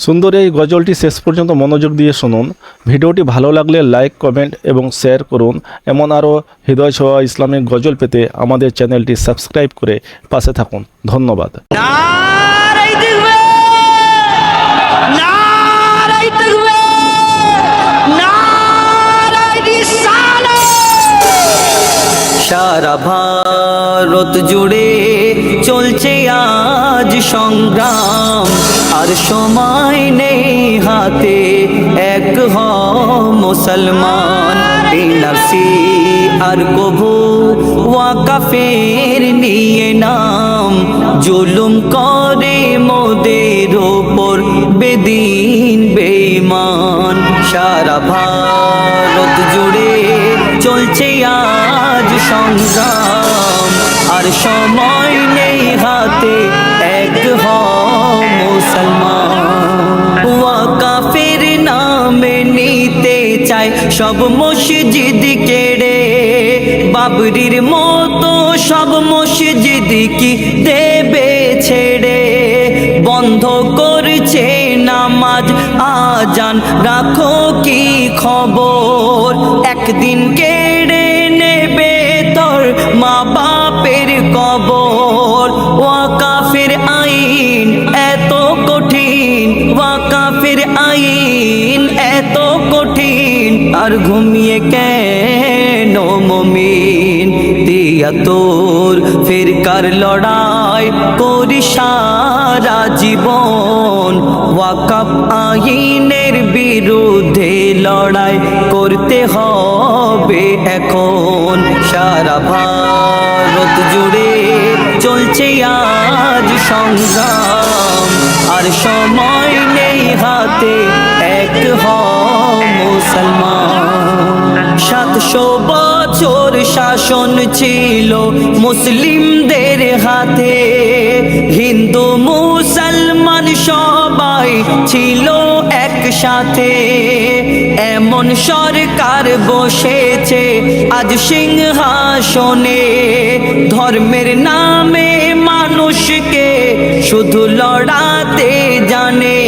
সুন্দর এই গজলটি শেষ পর্যন্ত মনোযোগ দিয়ে শুনুন। ভিডিওটি ভালো লাগলে লাইক, কমেন্ট এবং শেয়ার করুন। এমন আরও হৃদয় ছোঁয়া ইসলামিক গজল পেতে আমাদের চ্যানেলটি সাবস্ক্রাইব করে পাশে থাকুন। ধন্যবাদ। সারা ভারত জুড়ে চলছে আজ সংগ্রাম, আর সময় নেই হাতে, এক হ মুসলমান। এনআরসি আর কভু ওয়াকাফের নিয়ে নাম, জুলুম করে মোদের ওপর বেদিন বেঈমান। সারা ভারত জুড়ে চলছে আজ সংগ্রাম, আর সময় নেই হাতে, এক হ মুসলমান। ওয়াকাফের নামে নিতে চায় সব মসজিদ কেড়ে, বাবরির মতো সব মসজিদ কি দেবে ছেড়ে। বন্ধ করছে নামাজ আজান, রাখো কি খবর, একদিন কেড়ে নেবে তোর মা বাপের কবর। ওয়াকাফের আইন এত কঠিন, ওয়াকাফের আইন এত কঠিন, আর ঘুমিয়ে কেন মুমিন। দিয়া তোর ফিরকার লড়াই করি সারা জীবন, ওয়াকাফ আইনের বিরুদ্ধে লড়াই করতে হবে এখন। সারা ভারত জুড়ে চলছে আজ সংগ্রাম, আর সময় নেই হাতে, এক হ মুসলমান। 700 বছর শাসন ছিল মুসলিমদের হাতে, হিন্দু মুসলমান সবাই ছিল একসাথে। এমন সরকার বসেছে আজ সিংহাসনে, ধর্মের নামে মানুষকে শুধু লড়াতে জানে।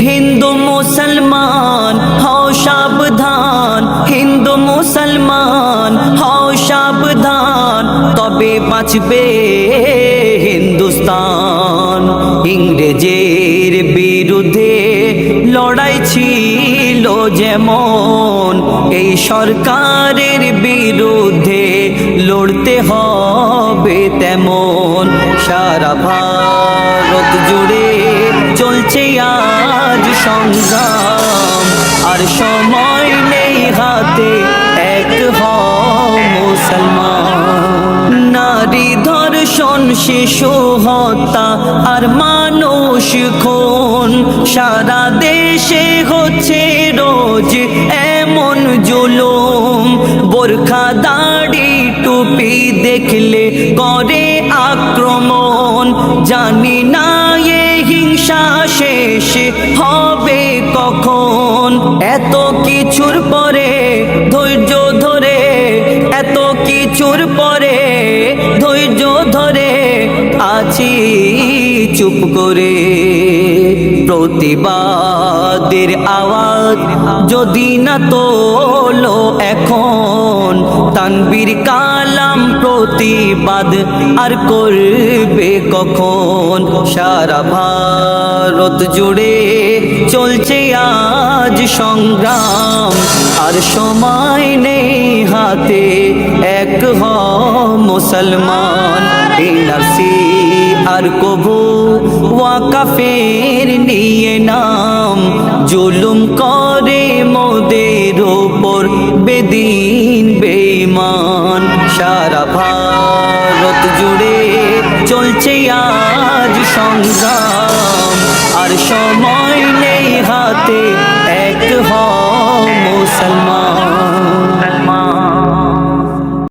হিন্দু মুসলমান হও সাবধান, হিন্দু মুসলমান হও সাবধান, তবে বাঁচবে হিন্দুস্তান। ইংরেজের বিরুদ্ধে লড়াই ছিল যেমন, এই সরকারের বিরুদ্ধে লড়তে হবে তেমন। সারা ভারত জুড়ে চলছে আজ সংগ্রাম, আর সময় নেই হাতে, এক হ মুসলমান। নারী ধর্ষণ, শিশু হত্যা আর মানুষ খুন, সারা দেশে হচ্ছে রোজ এমন জুলুম। বোরখা দাড়ি টুপি দেখলে করে আক্রমণ, জানি না এ হিংসা শেষ হবে কখন। এত কিছুর পরে ধৈর্য ধরে, এত কিছুর পরে ধৈর্য ধরে আছি চুপ করে। প্রতিবাদের আওয়াজ যদি না তোলো এখন, তানবীর কালাম প্রতিবাদ আর করবে কখন। সারা ভারত জুড়ে চলছে আজ সংগ্রাম, আর সময় নেই হাতে, এক হ মুসলমান। এনআরসি আর কভু ওয়াকাফের নিয়ে নাম, জুলুম করে মোদের ওপর বেদিন বেঈমান। সারা ভারত জুড়ে চলছে আজ সংগ্রাম, আর সময় নেই হাতে, এক হ মুসলমান।